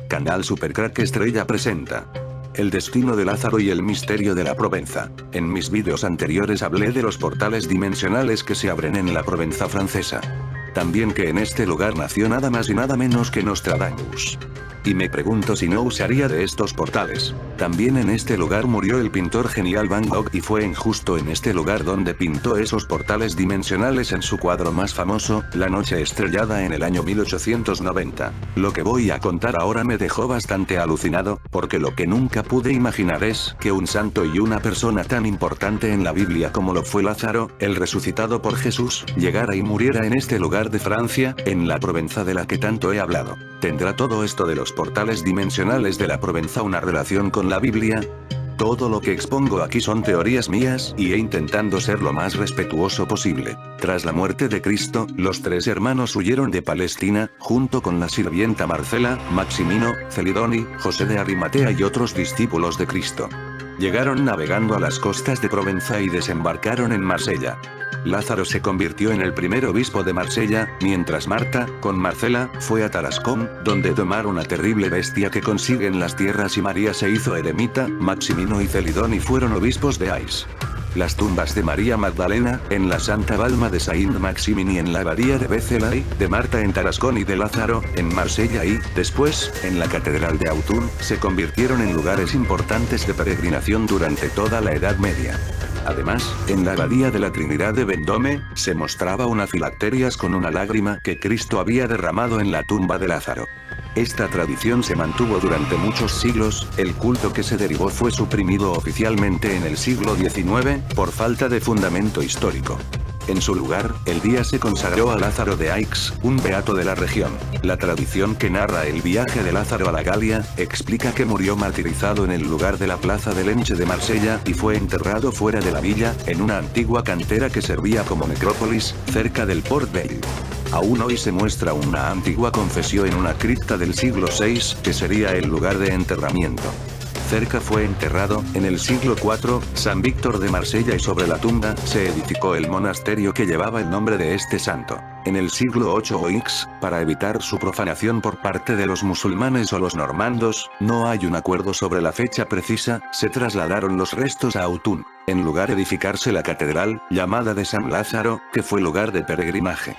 Canal Supercrack Estrella presenta el destino de Lázaro y el misterio de la Provenza. En mis vídeos anteriores hablé de los portales dimensionales que se abren en la Provenza francesa. También que en este lugar nació nada más y nada menos que Nostradamus. Y me pregunto si no usaría de estos portales. También en este lugar murió el pintor genial Van Gogh y fue justo en este lugar donde pintó esos portales dimensionales en su cuadro más famoso, La Noche Estrellada en el año 1890. Lo que voy a contar ahora me dejó bastante alucinado, porque lo que nunca pude imaginar es que un santo y una persona tan importante en la Biblia como lo fue Lázaro, el resucitado por Jesús, llegara y muriera en este lugar de Francia, en la Provenza de la que tanto he hablado. ¿Tendrá todo esto de los portales dimensionales de la Provenza una relación con la Biblia? Todo lo que expongo aquí son teorías mías y he intentando ser lo más respetuoso posible. Tras la muerte de Cristo, los tres hermanos huyeron de Palestina, junto con la sirvienta Marcela, Maximino, Celidoni, José de Arimatea y otros discípulos de Cristo. Llegaron navegando a las costas de Provenza y desembarcaron en Marsella. Lázaro se convirtió en el primer obispo de Marsella, mientras Marta, con Marcela, fue a Tarascón, donde domaron una terrible bestia que consiguen las tierras y María se hizo eremita, Maximino y Celidoni fueron obispos de Ais. Las tumbas de María Magdalena, en la Santa Balma de Saint-Maximin y en la abadía de Bézelay, de Marta en Tarascón y de Lázaro, en Marsella y, después, en la Catedral de Autun, se convirtieron en lugares importantes de peregrinación durante toda la Edad Media. Además, en la abadía de la Trinidad de Vendôme, se mostraba una filacterias con una lágrima que Cristo había derramado en la tumba de Lázaro. Esta tradición se mantuvo durante muchos siglos, el culto que se derivó fue suprimido oficialmente en el siglo XIX, por falta de fundamento histórico. En su lugar, el día se consagró a Lázaro de Aix, un beato de la región. La tradición que narra el viaje de Lázaro a la Galia, explica que murió martirizado en el lugar de la plaza del Enche de Marsella y fue enterrado fuera de la villa, en una antigua cantera que servía como necrópolis, cerca del Port Vell. Aún hoy se muestra una antigua confesión en una cripta del siglo VI, que sería el lugar de enterramiento. Cerca fue enterrado, en el siglo IV, San Víctor de Marsella y sobre la tumba se edificó el monasterio que llevaba el nombre de este santo. En el siglo VIII Oix, para evitar su profanación por parte de los musulmanes o los normandos, no hay un acuerdo sobre la fecha precisa, se trasladaron los restos a Autun, en lugar de edificarse la catedral, llamada de San Lázaro, que fue lugar de peregrinaje.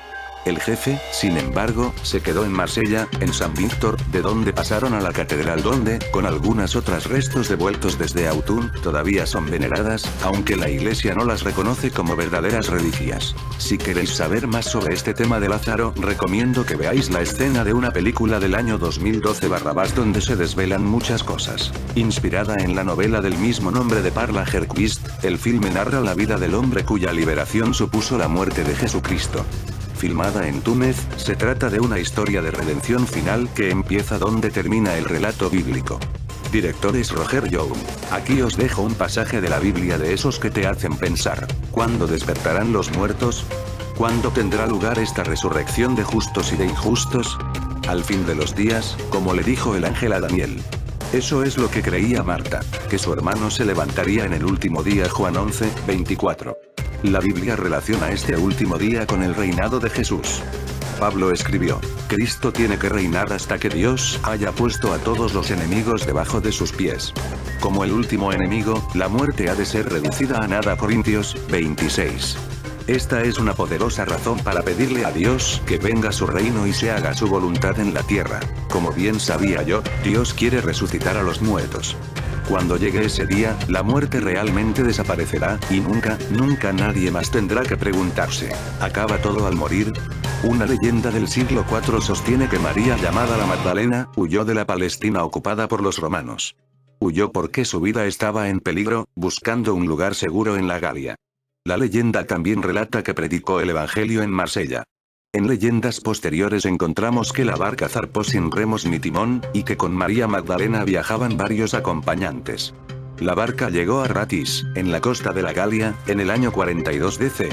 El jefe, sin embargo, se quedó en Marsella, en San Víctor, de donde pasaron a la catedral donde, con algunas otras restos devueltos desde Autun, todavía son veneradas, aunque la iglesia no las reconoce como verdaderas reliquias. Si queréis saber más sobre este tema de Lázaro, recomiendo que veáis la escena de una película del año 2012 Barrabás donde se desvelan muchas cosas. Inspirada en la novela del mismo nombre de Parla Herquist, el filme narra la vida del hombre cuya liberación supuso la muerte de Jesucristo. Filmada en Túnez, se trata de una historia de redención final que empieza donde termina el relato bíblico. Director es Roger Young. Aquí os dejo un pasaje de la Biblia de esos que te hacen pensar. ¿Cuándo despertarán los muertos? ¿Cuándo tendrá lugar esta resurrección de justos y de injustos? Al fin de los días, como le dijo el ángel a Daniel. Eso es lo que creía Marta, que su hermano se levantaría en el último día. Juan 11, 24. La Biblia relaciona este último día con el reinado de Jesús. Pablo escribió, Cristo tiene que reinar hasta que Dios haya puesto a todos los enemigos debajo de sus pies. Como el último enemigo, la muerte ha de ser reducida a nada. Corintios 26. Esta es una poderosa razón para pedirle a Dios que venga su reino y se haga su voluntad en la tierra. Como bien sabía yo, Dios quiere resucitar a los muertos. Cuando llegue ese día, la muerte realmente desaparecerá, y nunca nadie más tendrá que preguntarse, ¿acaba todo al morir? Una leyenda del siglo IV sostiene que María, llamada la Magdalena, huyó de la Palestina ocupada por los romanos. Huyó porque su vida estaba en peligro, buscando un lugar seguro en la Galia. La leyenda también relata que predicó el Evangelio en Marsella. En leyendas posteriores encontramos que la barca zarpó sin remos ni timón, y que con María Magdalena viajaban varios acompañantes. La barca llegó a Ratis, en la costa de la Galia, en el año 42 DC.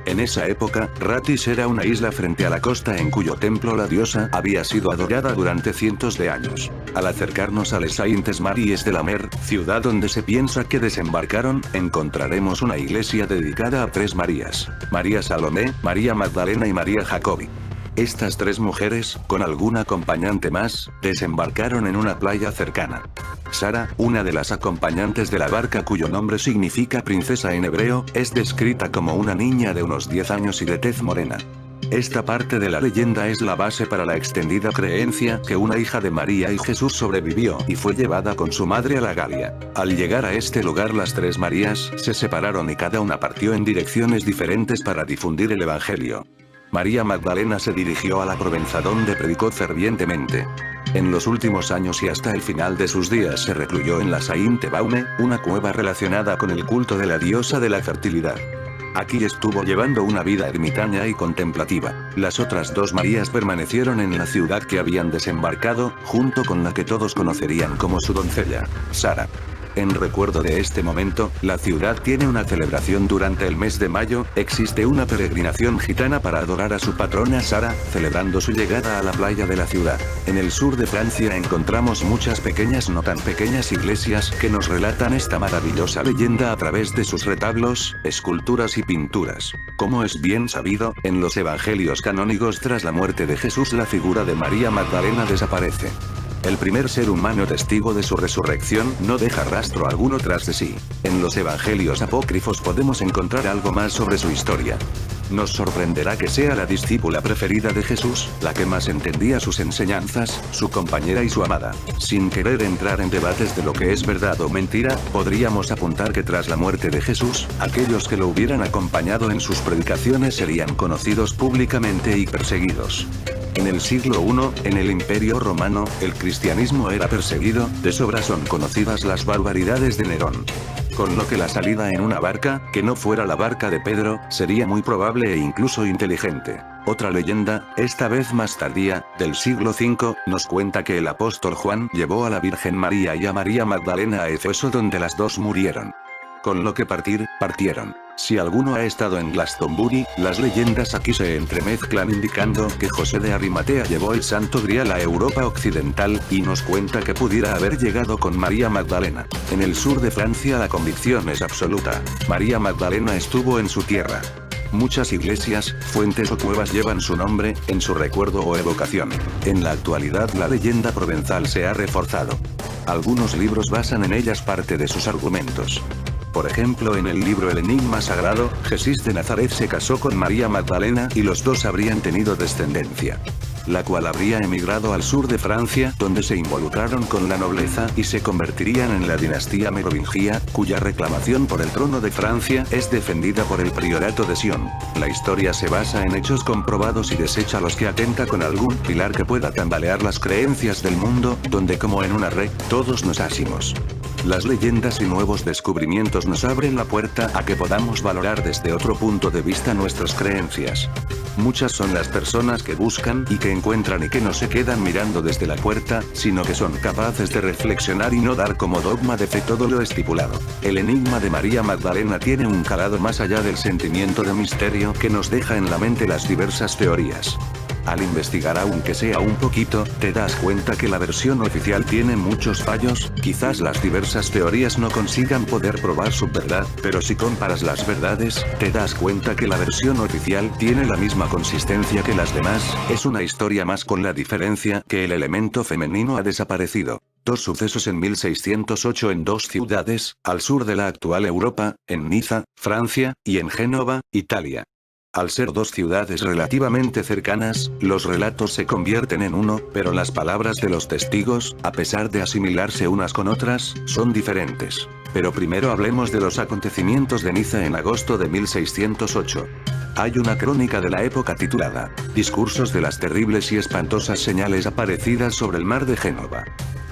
En esa época, Ratis era una isla frente a la costa en cuyo templo la diosa había sido adorada durante cientos de años. Al acercarnos a Les Saintes Maries de la Mer, ciudad donde se piensa que desembarcaron, encontraremos una iglesia dedicada a tres Marías: María Salomé, María Magdalena y María Jacobi. Estas 3 mujeres, con algún acompañante más, desembarcaron en una playa cercana. Sara, una de las acompañantes de la barca cuyo nombre significa princesa en hebreo, es descrita como una niña de unos 10 años y de tez morena. Esta parte de la leyenda es la base para la extendida creencia que una hija de María y Jesús sobrevivió y fue llevada con su madre a la Galia. Al llegar a este lugar las 3 Marías se separaron y cada una partió en direcciones diferentes para difundir el evangelio. María Magdalena se dirigió a la Provenza donde predicó fervientemente. En los últimos años y hasta el final de sus días se recluyó en la Sainte-Baume, una cueva relacionada con el culto de la diosa de la fertilidad. Aquí estuvo llevando una vida ermitaña y contemplativa. Las otras 2 Marías permanecieron en la ciudad que habían desembarcado, junto con la que todos conocerían como su doncella, Sara. En recuerdo de este momento, la ciudad tiene una celebración durante el mes de mayo, existe una peregrinación gitana para adorar a su patrona Sara, celebrando su llegada a la playa de la ciudad. En el sur de Francia encontramos muchas pequeñas no tan pequeñas iglesias que nos relatan esta maravillosa leyenda a través de sus retablos, esculturas y pinturas. Como es bien sabido, en los evangelios canónicos tras la muerte de Jesús la figura de María Magdalena desaparece. El primer ser humano testigo de su resurrección no deja rastro alguno tras de sí. En los evangelios apócrifos podemos encontrar algo más sobre su historia. Nos sorprenderá que sea la discípula preferida de Jesús, la que más entendía sus enseñanzas, su compañera y su amada. Sin querer entrar en debates de lo que es verdad o mentira, podríamos apuntar que tras la muerte de Jesús, aquellos que lo hubieran acompañado en sus predicaciones serían conocidos públicamente y perseguidos. En el siglo I, en el Imperio Romano, el cristianismo era perseguido, de sobra son conocidas las barbaridades de Nerón. Con lo que la salida en una barca, que no fuera la barca de Pedro, sería muy probable e incluso inteligente. Otra leyenda, esta vez más tardía, del siglo V, nos cuenta que el apóstol Juan llevó a la Virgen María y a María Magdalena a Éfeso donde las 2 murieron. Con lo que partieron. Si alguno ha estado en Glastonbury, las leyendas aquí se entremezclan indicando que José de Arimatea llevó el Santo Grial a Europa Occidental, y nos cuenta que pudiera haber llegado con María Magdalena. En el sur de Francia la convicción es absoluta. María Magdalena estuvo en su tierra. Muchas iglesias, fuentes o cuevas llevan su nombre, en su recuerdo o evocación. En la actualidad la leyenda provenzal se ha reforzado. Algunos libros basan en ellas parte de sus argumentos. Por ejemplo, en el libro El Enigma Sagrado, Jesús de Nazaret se casó con María Magdalena y los 2 habrían tenido descendencia, la cual habría emigrado al sur de Francia, donde se involucraron con la nobleza y se convertirían en la dinastía merovingia, cuya reclamación por el trono de Francia es defendida por el priorato de Sion. La historia se basa en hechos comprobados y desecha los que atenta con algún pilar que pueda tambalear las creencias del mundo, donde como en una red, todos nos asimos. Las leyendas y nuevos descubrimientos nos abren la puerta a que podamos valorar desde otro punto de vista nuestras creencias. Muchas son las personas que buscan y que encuentran y que no se quedan mirando desde la puerta, sino que son capaces de reflexionar y no dar como dogma de fe todo lo estipulado. El enigma de María Magdalena tiene un calado más allá del sentimiento de misterio que nos deja en la mente las diversas teorías. Al investigar aunque sea un poquito, te das cuenta que la versión oficial tiene muchos fallos, quizás las diversas teorías no consigan poder probar su verdad, pero si comparas las verdades, te das cuenta que la versión oficial tiene la misma consistencia que las demás, es una historia más con la diferencia que el elemento femenino ha desaparecido. 2 sucesos en 1608 en 2 ciudades, al sur de la actual Europa, en Niza, Francia, y en Génova, Italia. Al ser 2 ciudades relativamente cercanas, los relatos se convierten en uno, pero las palabras de los testigos, a pesar de asimilarse unas con otras, son diferentes. Pero primero hablemos de los acontecimientos de Niza en agosto de 1608. Hay una crónica de la época titulada Discursos de las terribles y espantosas señales aparecidas sobre el mar de Génova.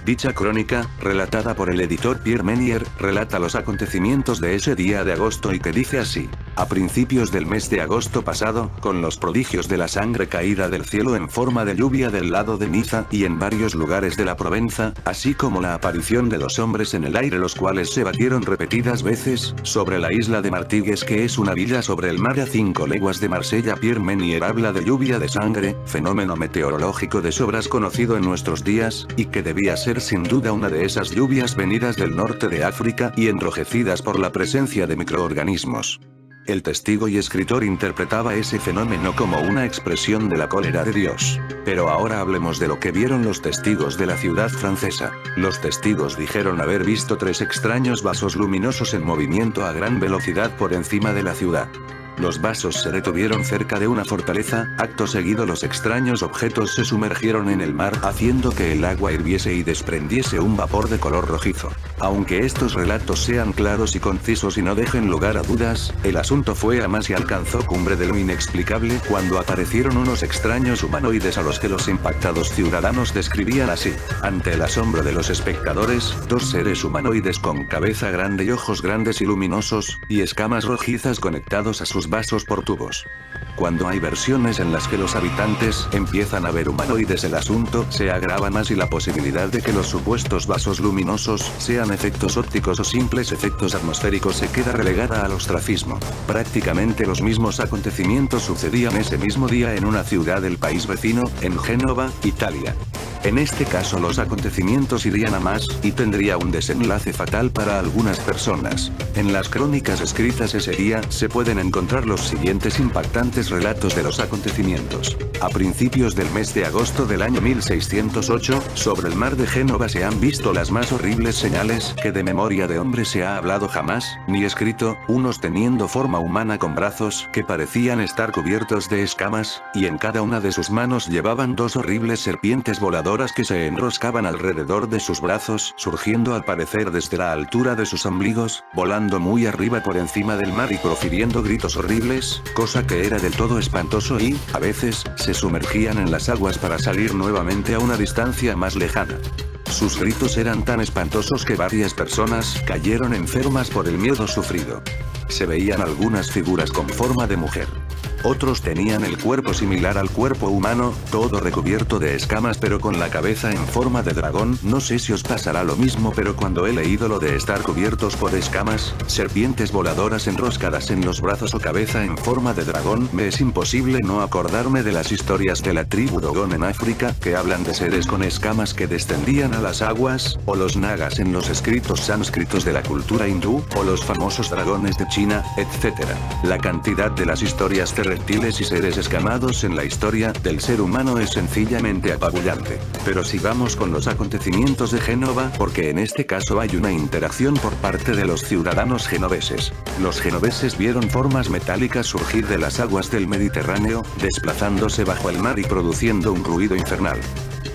Dicha crónica, relatada por el editor Pierre Menier, relata los acontecimientos de ese día de agosto y que dice así: a principios del mes de agosto pasado, con los prodigios de la sangre caída del cielo en forma de lluvia del lado de Niza y en varios lugares de la Provenza, así como la aparición de 2 hombres en el aire los cuales se batieron repetidas veces, sobre la isla de Martigues que es una villa sobre el mar a 5 leguas de Marsella. Pierre Menier habla de lluvia de sangre, fenómeno meteorológico de sobras conocido en nuestros días, y que debía ser sin duda una de esas lluvias venidas del norte de África y enrojecidas por la presencia de microorganismos. El testigo y escritor interpretaba ese fenómeno como una expresión de la cólera de Dios. Pero ahora hablemos de lo que vieron los testigos de la ciudad francesa. Los testigos dijeron haber visto 3 extraños vasos luminosos en movimiento a gran velocidad por encima de la ciudad. Los vasos se detuvieron cerca de una fortaleza, acto seguido los extraños objetos se sumergieron en el mar haciendo que el agua hirviese y desprendiese un vapor de color rojizo. Aunque estos relatos sean claros y concisos y no dejen lugar a dudas, el asunto fue a más y alcanzó cumbre de lo inexplicable cuando aparecieron unos extraños humanoides a los que los impactados ciudadanos describían así. Ante el asombro de los espectadores, 2 seres humanoides con cabeza grande y ojos grandes y luminosos, y escamas rojizas conectados a sus vasos por tubos. Cuando hay versiones en las que los habitantes empiezan a ver humanoides, el asunto se agrava más y la posibilidad de que los supuestos vasos luminosos sean efectos ópticos o simples efectos atmosféricos se queda relegada al ostracismo. Prácticamente los mismos acontecimientos sucedían ese mismo día en una ciudad del país vecino, en Génova, Italia. En este caso los acontecimientos irían a más, y tendría un desenlace fatal para algunas personas. En las crónicas escritas ese día, se pueden encontrar los siguientes impactantes relatos de los acontecimientos. A principios del mes de agosto del año 1608, sobre el mar de Génova se han visto las más horribles señales que de memoria de hombre se ha hablado jamás, ni escrito, unos teniendo forma humana con brazos que parecían estar cubiertos de escamas, y en cada una de sus manos llevaban 2 horribles serpientes voladoras que se enroscaban alrededor de sus brazos, surgiendo al parecer desde la altura de sus ombligos, volando muy arriba por encima del mar y profiriendo gritos horribles, cosa que era del todo espantoso y, a veces, se sumergían en las aguas para salir nuevamente a una distancia más lejana. Sus gritos eran tan espantosos que varias personas cayeron enfermas por el miedo sufrido. Se veían algunas figuras con forma de mujer. Otros tenían el cuerpo similar al cuerpo humano, todo recubierto de escamas pero con la cabeza en forma de dragón. No sé si os pasará lo mismo, pero cuando he leído lo de estar cubiertos por escamas, serpientes voladoras enroscadas en los brazos o cabeza en forma de dragón, me es imposible no acordarme de las historias de la tribu Dogon en África, que hablan de seres con escamas que descendían a las aguas, o los nagas en los escritos sánscritos de la cultura hindú, o los famosos dragones de China, etc. La cantidad de las historias de reptiles y seres escamados en la historia del ser humano es sencillamente apabullante. Pero sigamos con los acontecimientos de Génova, porque en este caso hay una interacción por parte de los ciudadanos genoveses. Los genoveses vieron formas metálicas surgir de las aguas del Mediterráneo, desplazándose bajo el mar y produciendo un ruido infernal.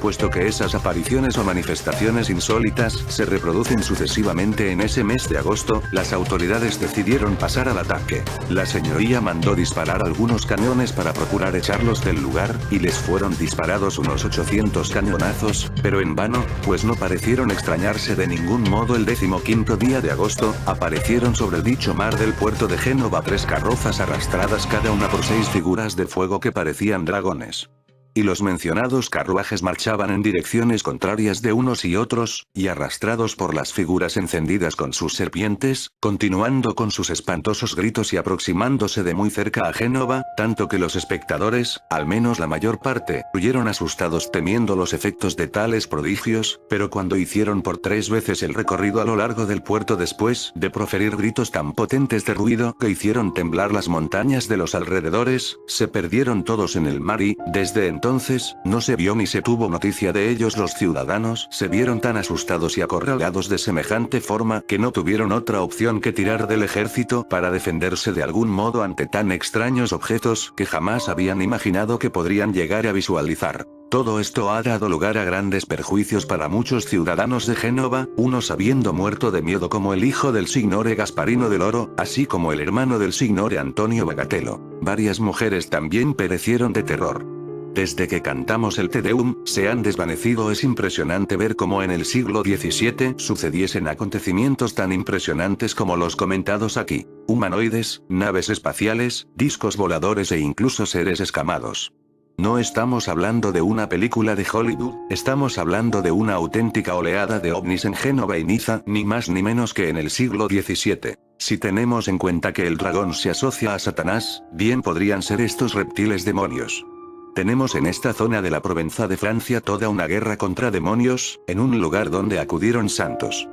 Puesto que esas apariciones o manifestaciones insólitas se reproducen sucesivamente en ese mes de agosto, las autoridades decidieron pasar al ataque. La señoría mandó disparar algunos cañones para procurar echarlos del lugar, y les fueron disparados unos 800 cañonazos, pero en vano, pues no parecieron extrañarse de ningún modo. El 15º día de agosto, aparecieron sobre dicho mar del puerto de Génova 3 carrozas arrastradas cada una por 6 figuras de fuego que parecían dragones. Y los mencionados carruajes marchaban en direcciones contrarias de unos y otros, y arrastrados por las figuras encendidas con sus serpientes, continuando con sus espantosos gritos y aproximándose de muy cerca a Génova, tanto que los espectadores, al menos la mayor parte, huyeron asustados temiendo los efectos de tales prodigios, pero cuando hicieron por 3 veces el recorrido a lo largo del puerto después de proferir gritos tan potentes de ruido que hicieron temblar las montañas de los alrededores, se perdieron todos en el mar y, desde entonces, no se vio ni se tuvo noticia de ellos. Los ciudadanos se vieron tan asustados y acorralados de semejante forma que no tuvieron otra opción que tirar del ejército para defenderse de algún modo ante tan extraños objetos que jamás habían imaginado que podrían llegar a visualizar. Todo esto ha dado lugar a grandes perjuicios para muchos ciudadanos de Génova, unos habiendo muerto de miedo como el hijo del signore Gasparino del Oro, así como el hermano del signore Antonio Bagatello. Varias mujeres también perecieron de terror. Desde que cantamos el Te Deum, se han desvanecido. Es impresionante ver cómo en el siglo XVII sucediesen acontecimientos tan impresionantes como los comentados aquí. Humanoides, naves espaciales, discos voladores e incluso seres escamados. No estamos hablando de una película de Hollywood, estamos hablando de una auténtica oleada de ovnis en Génova y Niza, ni más ni menos que en el siglo XVII. Si tenemos en cuenta que el dragón se asocia a Satanás, bien podrían ser estos reptiles demonios. Tenemos en esta zona de la Provenza de Francia toda una guerra contra demonios, en un lugar donde acudieron santos.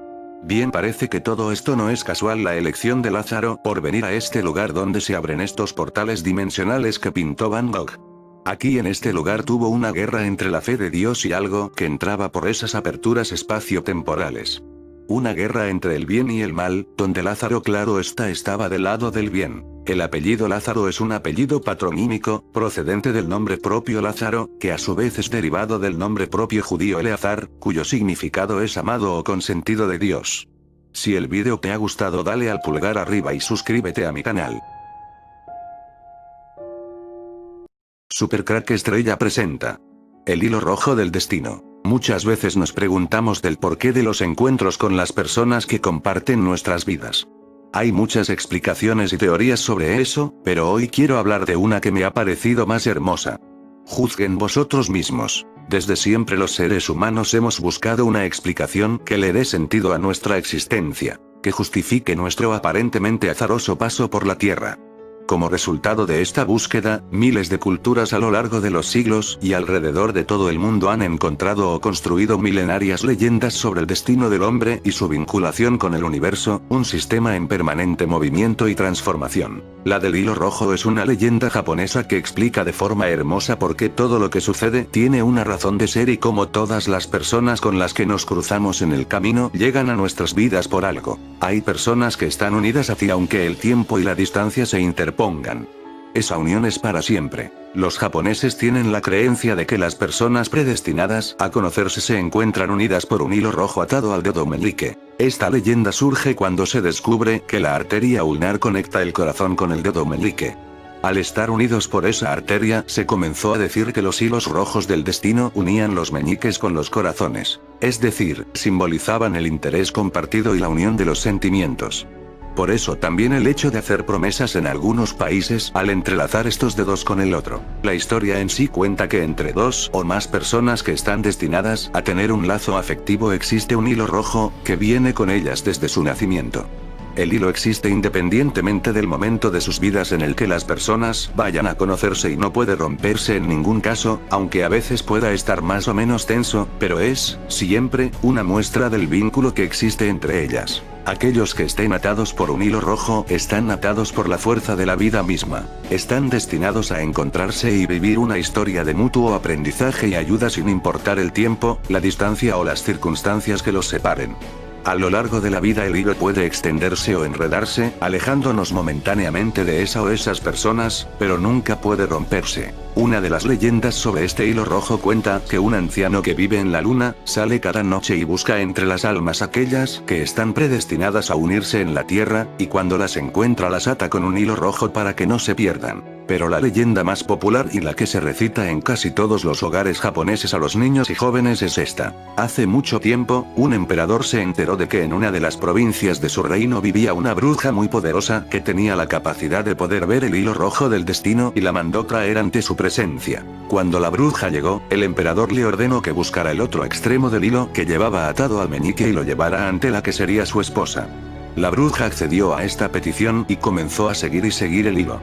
Bien, parece que todo esto no es casual. La elección de Lázaro por venir a este lugar donde se abren estos portales dimensionales que pintó Van Gogh. Aquí en este lugar tuvo una guerra entre la fe de Dios y algo que entraba por esas aperturas espacio-temporales. Una guerra entre el bien y el mal, donde Lázaro claro está estaba del lado del bien. El apellido Lázaro es un apellido patronímico, procedente del nombre propio Lázaro, que a su vez es derivado del nombre propio judío Eleazar, cuyo significado es amado o consentido de Dios. Si el vídeo te ha gustado, dale al pulgar arriba y suscríbete a mi canal. Supercrack Estrella presenta El hilo rojo del destino. Muchas veces nos preguntamos del porqué de los encuentros con las personas que comparten nuestras vidas. Hay muchas explicaciones y teorías sobre eso, pero hoy quiero hablar de una que me ha parecido más hermosa. Juzguen vosotros mismos. Desde siempre los seres humanos hemos buscado una explicación que le dé sentido a nuestra existencia, que justifique nuestro aparentemente azaroso paso por la Tierra. Como resultado de esta búsqueda, miles de culturas a lo largo de los siglos y alrededor de todo el mundo han encontrado o construido milenarias leyendas sobre el destino del hombre y su vinculación con el universo, un sistema en permanente movimiento y transformación. La del hilo rojo es una leyenda japonesa que explica de forma hermosa por qué todo lo que sucede tiene una razón de ser y cómo todas las personas con las que nos cruzamos en el camino llegan a nuestras vidas por algo. Hay personas que están unidas hacia aunque el tiempo y la distancia se interpongan. Esa unión es para siempre. Los japoneses tienen la creencia de que las personas predestinadas a conocerse se encuentran unidas por un hilo rojo atado al dedo meñique. Esta leyenda surge cuando se descubre que la arteria ulnar conecta el corazón con el dedo meñique. Al estar unidos por esa arteria, se comenzó a decir que los hilos rojos del destino unían los meñiques con los corazones. Es decir, simbolizaban el interés compartido y la unión de los sentimientos. Por eso también el hecho de hacer promesas en algunos países al entrelazar estos dedos con el otro. La historia en sí cuenta que entre dos o más personas que están destinadas a tener un lazo afectivo existe un hilo rojo, que viene con ellas desde su nacimiento. El hilo existe independientemente del momento de sus vidas en el que las personas vayan a conocerse y no puede romperse en ningún caso, aunque a veces pueda estar más o menos tenso, pero es, siempre, una muestra del vínculo que existe entre ellas. Aquellos que estén atados por un hilo rojo están atados por la fuerza de la vida misma. Están destinados a encontrarse y vivir una historia de mutuo aprendizaje y ayuda sin importar el tiempo, la distancia o las circunstancias que los separen. A lo largo de la vida el hilo puede extenderse o enredarse, alejándonos momentáneamente de esa o esas personas, pero nunca puede romperse. Una de las leyendas sobre este hilo rojo cuenta que un anciano que vive en la luna, sale cada noche y busca entre las almas aquellas que están predestinadas a unirse en la tierra, y cuando las encuentra las ata con un hilo rojo para que no se pierdan. Pero la leyenda más popular y la que se recita en casi todos los hogares japoneses a los niños y jóvenes es esta. Hace mucho tiempo, un emperador se enteró de que en una de las provincias de su reino vivía una bruja muy poderosa que tenía la capacidad de poder ver el hilo rojo del destino y la mandó traer ante su presencia. Cuando la bruja llegó, el emperador le ordenó que buscara el otro extremo del hilo que llevaba atado al meñique y lo llevara ante la que sería su esposa. La bruja accedió a esta petición y comenzó a seguir el hilo.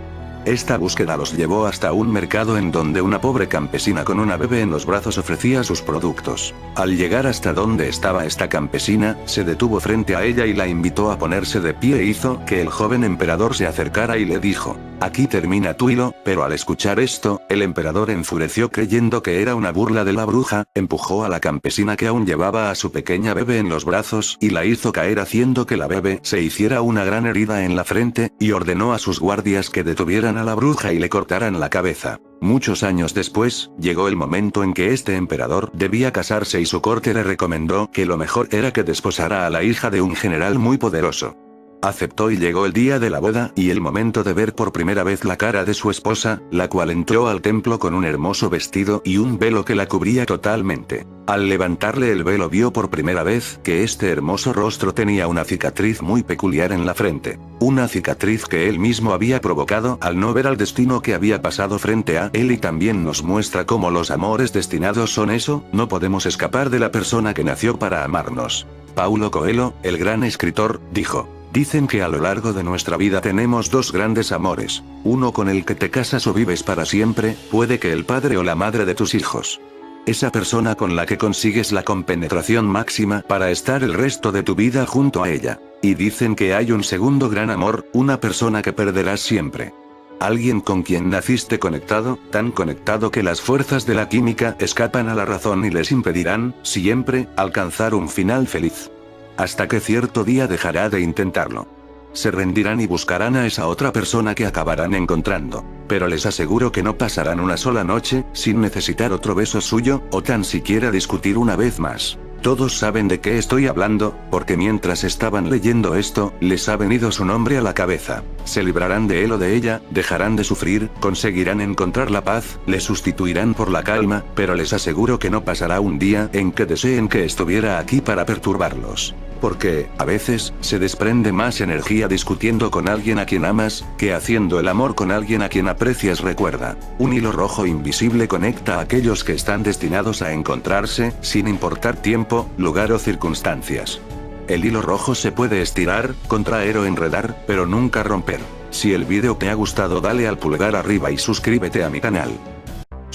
Esta búsqueda los llevó hasta un mercado en donde una pobre campesina con una bebé en los brazos ofrecía sus productos. Al llegar hasta donde estaba esta campesina, se detuvo frente a ella y la invitó a ponerse de pie e hizo que el joven emperador se acercara y le dijo: "Aquí termina tu hilo", pero al escuchar esto, el emperador enfureció creyendo que era una burla de la bruja, empujó a la campesina que aún llevaba a su pequeña bebé en los brazos y la hizo caer haciendo que la bebé se hiciera una gran herida en la frente, y ordenó a sus guardias que detuvieran a la bruja y le cortaran la cabeza. Muchos años después, llegó el momento en que este emperador debía casarse y su corte le recomendó que lo mejor era que desposara a la hija de un general muy poderoso. Aceptó y llegó el día de la boda y el momento de ver por primera vez la cara de su esposa, la cual entró al templo con un hermoso vestido y un velo que la cubría totalmente. Al levantarle el velo vio por primera vez que este hermoso rostro tenía una cicatriz muy peculiar en la frente. Una cicatriz que él mismo había provocado al no ver al destino que había pasado frente a él, y también nos muestra cómo los amores destinados son eso, no podemos escapar de la persona que nació para amarnos. Paulo Coelho, el gran escritor, dijo: "Dicen que a lo largo de nuestra vida tenemos dos grandes amores, uno con el que te casas o vives para siempre, puede que el padre o la madre de tus hijos. Esa persona con la que consigues la compenetración máxima para estar el resto de tu vida junto a ella. Y dicen que hay un segundo gran amor, una persona que perderás siempre. Alguien con quien naciste conectado, tan conectado que las fuerzas de la química escapan a la razón y les impedirán, siempre, alcanzar un final feliz. Hasta que cierto día dejará de intentarlo. Se rendirán y buscarán a esa otra persona que acabarán encontrando. Pero les aseguro que no pasarán una sola noche, sin necesitar otro beso suyo, o tan siquiera discutir una vez más. Todos saben de qué estoy hablando, porque mientras estaban leyendo esto, les ha venido su nombre a la cabeza. Se librarán de él o de ella, dejarán de sufrir, conseguirán encontrar la paz, le sustituirán por la calma, pero les aseguro que no pasará un día en que deseen que estuviera aquí para perturbarlos. Porque, a veces, se desprende más energía discutiendo con alguien a quien amas, que haciendo el amor con alguien a quien aprecias. Recuerda, un hilo rojo invisible conecta a aquellos que están destinados a encontrarse, sin importar tiempo, lugar o circunstancias. El hilo rojo se puede estirar, contraer o enredar, pero nunca romper. Si el vídeo te ha gustado, dale al pulgar arriba y suscríbete a mi canal.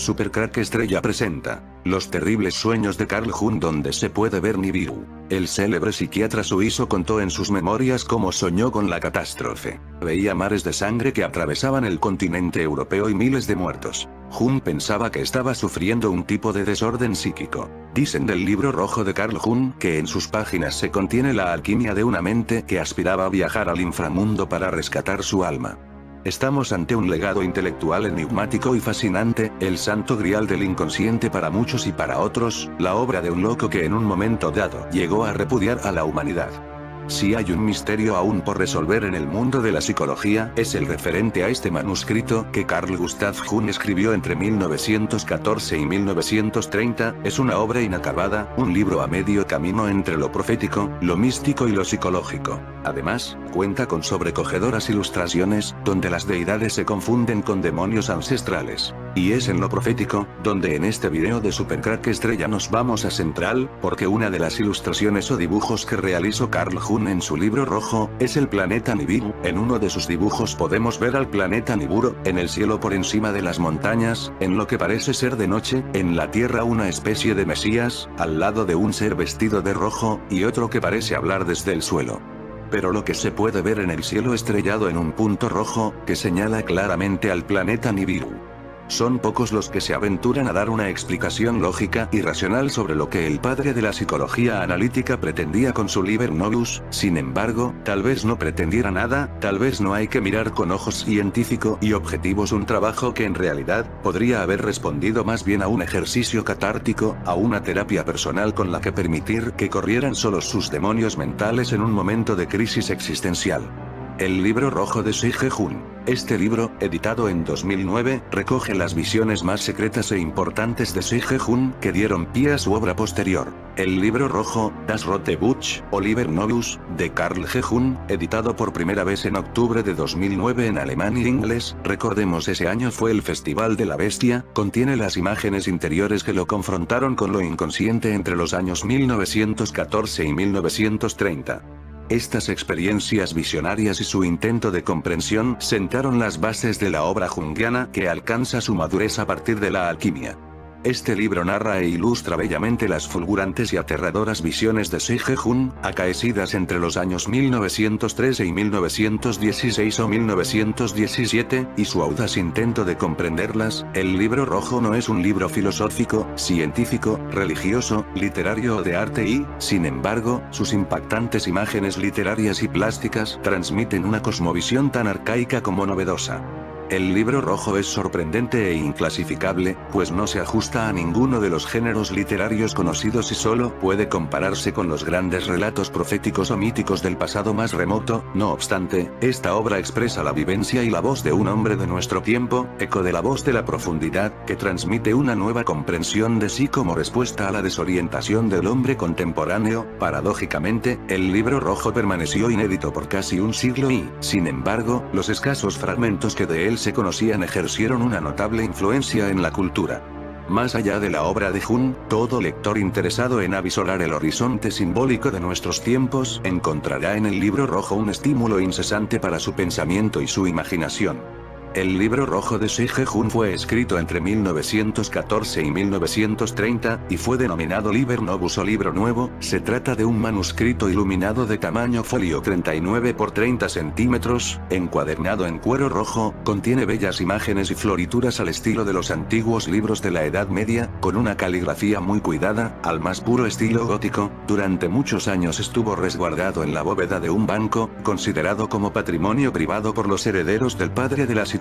Supercrack Estrella presenta Los terribles sueños de Carl Jung, donde se puede ver Nibiru. El célebre psiquiatra suizo contó en sus memorias cómo soñó con la catástrofe. Veía mares de sangre que atravesaban el continente europeo y miles de muertos. Jung pensaba que estaba sufriendo un tipo de desorden psíquico. Dicen del libro rojo de Carl Jung que en sus páginas se contiene la alquimia de una mente que aspiraba a viajar al inframundo para rescatar su alma. Estamos ante un legado intelectual enigmático y fascinante, el santo grial del inconsciente para muchos y para otros, la obra de un loco que en un momento dado llegó a repudiar a la humanidad. Si hay un misterio aún por resolver en el mundo de la psicología, es el referente a este manuscrito que Carl Gustav Jung escribió entre 1914 y 1930, es una obra inacabada, un libro a medio camino entre lo profético, lo místico y lo psicológico. Además, cuenta con sobrecogedoras ilustraciones, donde las deidades se confunden con demonios ancestrales. Y es en lo profético, donde en este video de Supercrack Estrella nos vamos a centrar, porque una de las ilustraciones o dibujos que realizó Carl Jung en su libro rojo, es el planeta Nibiru. En uno de sus dibujos podemos ver al planeta Nibiru, en el cielo por encima de las montañas, en lo que parece ser de noche, en la tierra una especie de Mesías, al lado de un ser vestido de rojo, y otro que parece hablar desde el suelo. Pero lo que se puede ver en el cielo estrellado en un punto rojo, que señala claramente al planeta Nibiru. Son pocos los que se aventuran a dar una explicación lógica y racional sobre lo que el padre de la psicología analítica pretendía con su Liber Novus. Sin embargo, tal vez no pretendiera nada, tal vez no hay que mirar con ojos científicos y objetivos un trabajo que en realidad, podría haber respondido más bien a un ejercicio catártico, a una terapia personal con la que permitir que corrieran solos sus demonios mentales en un momento de crisis existencial. El libro rojo de Sig Jung. Este libro, editado en 2009, recoge las visiones más secretas e importantes de Sig Jung que dieron pie a su obra posterior. El libro rojo, Das Rote Buch, o Liber Novus, de Carl G. Jung, editado por primera vez en octubre de 2009 en alemán y inglés, recordemos ese año fue el Festival de la Bestia, contiene las imágenes interiores que lo confrontaron con lo inconsciente entre los años 1914 y 1930. Estas experiencias visionarias y su intento de comprensión sentaron las bases de la obra junguiana que alcanza su madurez a partir de la alquimia. Este libro narra e ilustra bellamente las fulgurantes y aterradoras visiones de Sig Jung, acaecidas entre los años 1913 y 1916 o 1917, y su audaz intento de comprenderlas. El libro rojo no es un libro filosófico, científico, religioso, literario o de arte y, sin embargo, sus impactantes imágenes literarias y plásticas transmiten una cosmovisión tan arcaica como novedosa. El libro rojo es sorprendente e inclasificable, pues no se ajusta a ninguno de los géneros literarios conocidos y solo puede compararse con los grandes relatos proféticos o míticos del pasado más remoto. No obstante, esta obra expresa la vivencia y la voz de un hombre de nuestro tiempo, eco de la voz de la profundidad, que transmite una nueva comprensión de sí como respuesta a la desorientación del hombre contemporáneo. Paradójicamente, el libro rojo permaneció inédito por casi un siglo y, sin embargo, los escasos fragmentos que de él se conocían ejercieron una notable influencia en la cultura. Más allá de la obra de Jung, todo lector interesado en avisorar el horizonte simbólico de nuestros tiempos encontrará en el libro rojo un estímulo incesante para su pensamiento y su imaginación. El libro rojo de Sije-Jun fue escrito entre 1914 y 1930, y fue denominado Liber Novus o Libro Nuevo. Se trata de un manuscrito iluminado de tamaño folio 39 por 30 centímetros, encuadernado en cuero rojo, contiene bellas imágenes y florituras al estilo de los antiguos libros de la Edad Media, con una caligrafía muy cuidada, al más puro estilo gótico. Durante muchos años estuvo resguardado en la bóveda de un banco, considerado como patrimonio privado por los herederos del padre de la psicología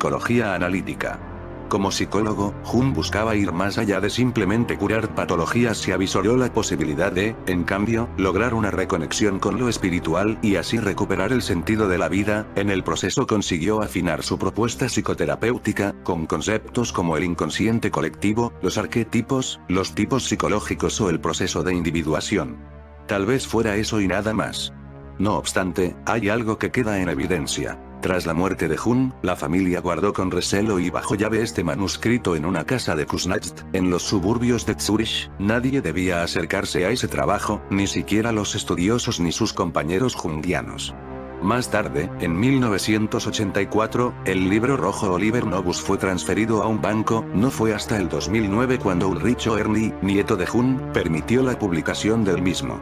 analítica. Como psicólogo, Jung buscaba ir más allá de simplemente curar patologías y avisoró la posibilidad de, en cambio, lograr una reconexión con lo espiritual y así recuperar el sentido de la vida. En el proceso consiguió afinar su propuesta psicoterapéutica, con conceptos como el inconsciente colectivo, los arquetipos, los tipos psicológicos o el proceso de individuación. Tal vez fuera eso y nada más. No obstante, hay algo que queda en evidencia. Tras la muerte de Jung, la familia guardó con recelo y bajo llave este manuscrito en una casa de Kuznacht, en los suburbios de Zúrich. Nadie debía acercarse a ese trabajo, ni siquiera los estudiosos ni sus compañeros jungianos. Más tarde, en 1984, el libro rojo o Liber Novus fue transferido a un banco. No fue hasta el 2009 cuando Ulrich Oerli, nieto de Jung, permitió la publicación del mismo.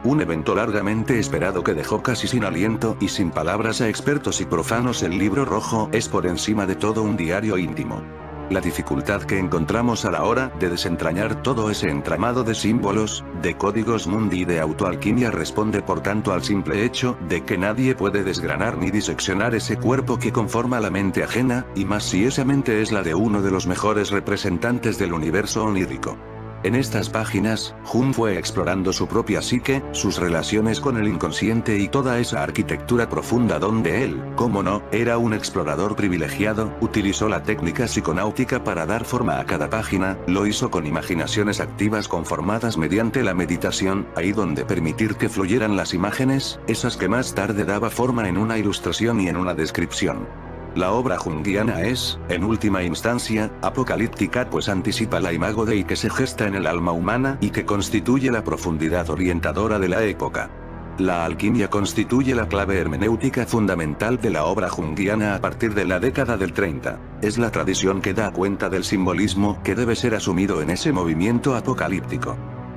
Un evento largamente esperado que dejó casi sin aliento y sin palabras a expertos y profanos. El libro rojo es por encima de todo un diario íntimo. La dificultad que encontramos a la hora de desentrañar todo ese entramado de símbolos, de códigos mundi y de autoalquimia responde por tanto al simple hecho de que nadie puede desgranar ni diseccionar ese cuerpo que conforma la mente ajena, y más si esa mente es la de uno de los mejores representantes del universo onírico. En estas páginas, Jung fue explorando su propia psique, sus relaciones con el inconsciente y toda esa arquitectura profunda donde él, como no, era un explorador privilegiado. Utilizó la técnica psiconáutica para dar forma a cada página, lo hizo con imaginaciones activas conformadas mediante la meditación, ahí donde permitir que fluyeran las imágenes, esas que más tarde daba forma en una ilustración y en una descripción. La obra junguiana es, en última instancia, apocalíptica, pues anticipa la imago Dei que se gesta en el alma humana y que constituye la profundidad orientadora de la época. La alquimia constituye la clave hermenéutica fundamental de la obra junguiana a partir de la década del 30. Es la tradición que da cuenta del simbolismo que debe ser asumido en ese movimiento apocalíptico.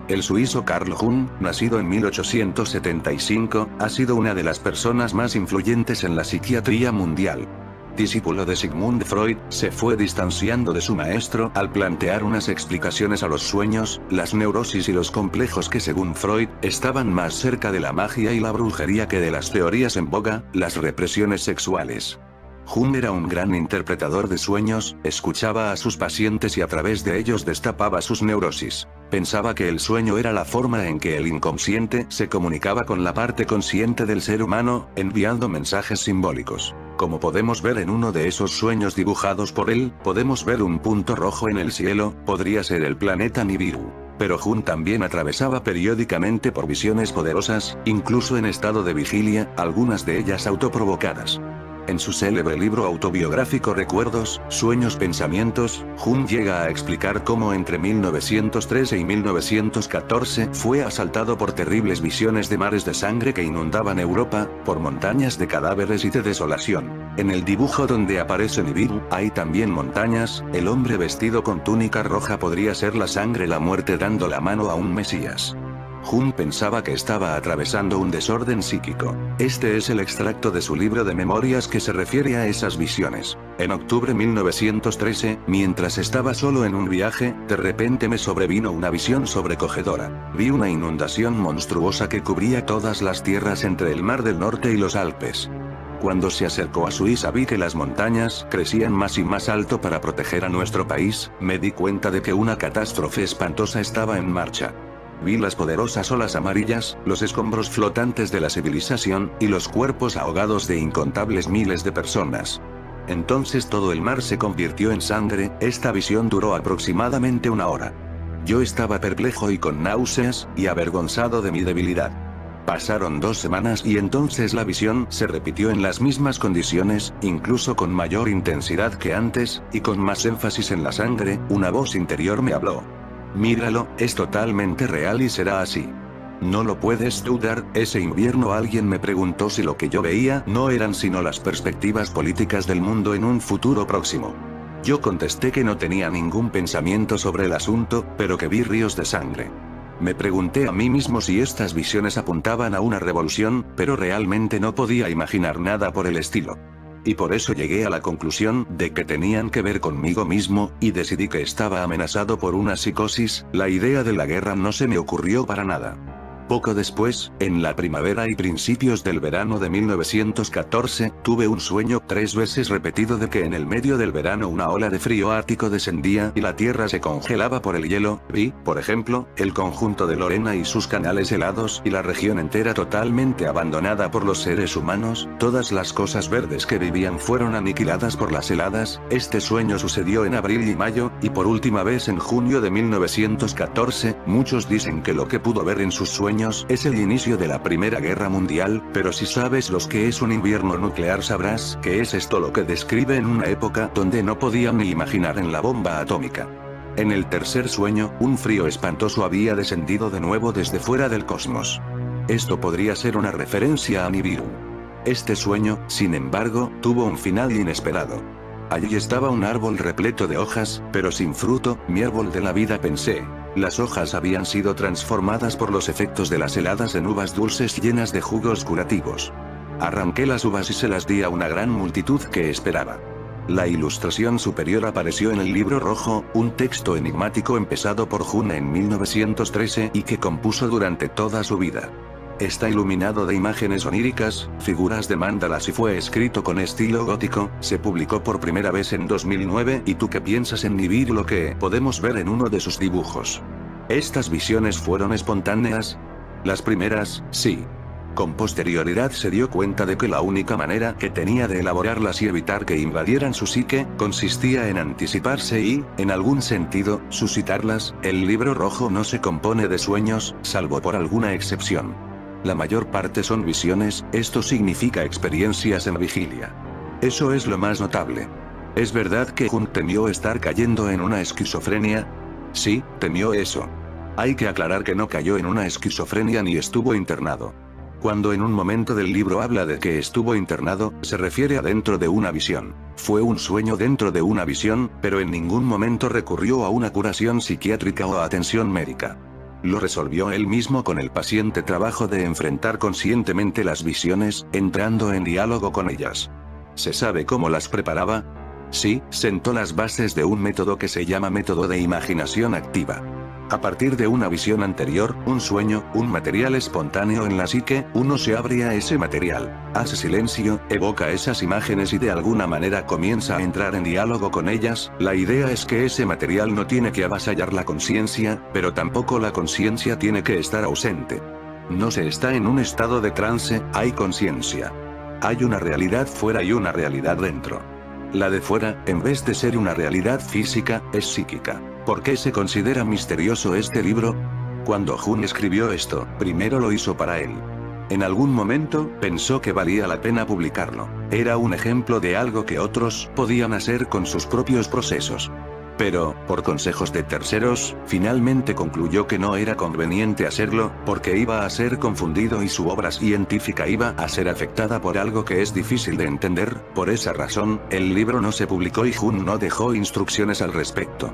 El suizo Carl Jung, nacido en 1875, ha sido una de las personas más influyentes en la psiquiatría mundial. Discípulo de Sigmund Freud, se fue distanciando de su maestro al plantear unas explicaciones a los sueños, las neurosis y los complejos que según Freud, estaban más cerca de la magia y la brujería que de las teorías en boga, las represiones sexuales. Jung era un gran interpretador de sueños, escuchaba a sus pacientes y a través de ellos destapaba sus neurosis. Pensaba que el sueño era la forma en que el inconsciente se comunicaba con la parte consciente del ser humano, enviando mensajes simbólicos. Como podemos ver en uno de esos sueños dibujados por él, podemos ver un punto rojo en el cielo, podría ser el planeta Nibiru. Pero Jung también atravesaba periódicamente por visiones poderosas, incluso en estado de vigilia, algunas de ellas autoprovocadas. En su célebre libro autobiográfico Recuerdos, Sueños, Pensamientos, Jung llega a explicar cómo entre 1913 y 1914 fue asaltado por terribles visiones de mares de sangre que inundaban Europa, por montañas de cadáveres y de desolación. En el dibujo donde aparece Nibiru, hay también montañas. El hombre vestido con túnica roja podría ser la sangre, la muerte dando la mano a un Mesías. Jung pensaba que estaba atravesando un desorden psíquico. Este es el extracto de su libro de memorias que se refiere a esas visiones. En octubre de 1913, mientras estaba solo en un viaje, de repente me sobrevino una visión sobrecogedora. Vi una inundación monstruosa que cubría todas las tierras entre el Mar del Norte y los Alpes. Cuando se acercó a Suiza vi que las montañas crecían más y más alto para proteger a nuestro país. Me di cuenta de que una catástrofe espantosa estaba en marcha. Vi las poderosas olas amarillas, los escombros flotantes de la civilización, y los cuerpos ahogados de incontables miles de personas. Entonces todo el mar se convirtió en sangre. Esta visión duró aproximadamente una hora. Yo estaba perplejo y con náuseas, y avergonzado de mi debilidad. Pasaron 2 semanas y entonces la visión se repitió en las mismas condiciones, incluso con mayor intensidad que antes, y con más énfasis en la sangre. Una voz interior me habló. Míralo, es totalmente real y será así. No lo puedes dudar, ese invierno alguien me preguntó si lo que yo veía no eran sino las perspectivas políticas del mundo en un futuro próximo. Yo contesté que no tenía ningún pensamiento sobre el asunto, pero que vi ríos de sangre. Me pregunté a mí mismo si estas visiones apuntaban a una revolución, pero realmente no podía imaginar nada por el estilo. Y por eso llegué a la conclusión de que tenían que ver conmigo mismo, y decidí que estaba amenazado por una psicosis. La idea de la guerra no se me ocurrió para nada. Poco después, en la primavera y principios del verano de 1914, tuve un sueño 3 veces repetido de que en el medio del verano una ola de frío ártico descendía y la tierra se congelaba por el hielo. Vi, por ejemplo, el conjunto de Lorena y sus canales helados y la región entera totalmente abandonada por los seres humanos. Todas las cosas verdes que vivían fueron aniquiladas por las heladas. Este sueño sucedió en abril y mayo, y por última vez en junio de 1914. Muchos dicen que lo que pudo ver en sus sueños es el inicio de la Primera Guerra Mundial, pero si sabes lo que es un invierno nuclear sabrás que es esto lo que describe en una época donde no podían ni imaginar en la bomba atómica. En el tercer sueño, un frío espantoso había descendido de nuevo desde fuera del cosmos. Esto podría ser una referencia a Nibiru. Este sueño, sin embargo, tuvo un final inesperado. Allí estaba un árbol repleto de hojas, pero sin fruto. Mi árbol de la vida, pensé. Las hojas habían sido transformadas por los efectos de las heladas en uvas dulces llenas de jugos curativos. Arranqué las uvas y se las di a una gran multitud que esperaba. La ilustración superior apareció en el libro rojo, un texto enigmático empezado por June en 1913 y que compuso durante toda su vida. Está iluminado de imágenes oníricas, figuras de mandalas y fue escrito con estilo gótico. Se publicó por primera vez en 2009. ¿Y tú qué piensas en Nibiru? Lo que podemos ver en uno de sus dibujos. ¿Estas visiones fueron espontáneas? Las primeras, sí. Con posterioridad se dio cuenta de que la única manera que tenía de elaborarlas y evitar que invadieran su psique, consistía en anticiparse y, en algún sentido, suscitarlas. El libro rojo no se compone de sueños, salvo por alguna excepción. La mayor parte son visiones, esto significa experiencias en vigilia. Eso es lo más notable. ¿Es verdad que Jung temió estar cayendo en una esquizofrenia? Sí, temió eso. Hay que aclarar que no cayó en una esquizofrenia ni estuvo internado. Cuando en un momento del libro habla de que estuvo internado, se refiere a dentro de una visión. Fue un sueño dentro de una visión, pero en ningún momento recurrió a una curación psiquiátrica o a atención médica. Lo resolvió él mismo con el paciente trabajo de enfrentar conscientemente las visiones, entrando en diálogo con ellas. ¿Se sabe cómo las preparaba? Sí, sentó las bases de un método que se llama método de imaginación activa. A partir de una visión anterior, un sueño, un material espontáneo en la psique, uno se abre a ese material, hace silencio, evoca esas imágenes y de alguna manera comienza a entrar en diálogo con ellas. La idea es que ese material no tiene que avasallar la conciencia, pero tampoco la conciencia tiene que estar ausente. No se está en un estado de trance, hay conciencia. Hay una realidad fuera y una realidad dentro. La de fuera, en vez de ser una realidad física, es psíquica. ¿Por qué se considera misterioso este libro? Cuando Jung escribió esto, primero lo hizo para él. En algún momento, pensó que valía la pena publicarlo. Era un ejemplo de algo que otros podían hacer con sus propios procesos. Pero, por consejos de terceros, finalmente concluyó que no era conveniente hacerlo, porque iba a ser confundido y su obra científica iba a ser afectada por algo que es difícil de entender. Por esa razón, el libro no se publicó y Jung no dejó instrucciones al respecto.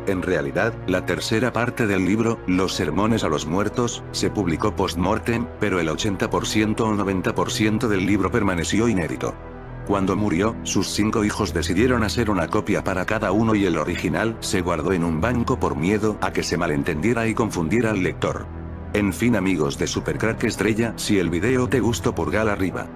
En realidad, la tercera parte del libro, Los sermones a los muertos, se publicó post-mortem, pero el 80% o 90% del libro permaneció inédito. Cuando murió, sus 5 hijos decidieron hacer una copia para cada uno y el original se guardó en un banco por miedo a que se malentendiera y confundiera al lector. En fin, amigos de Supercrack Estrella, si el video te gustó, pulgar arriba.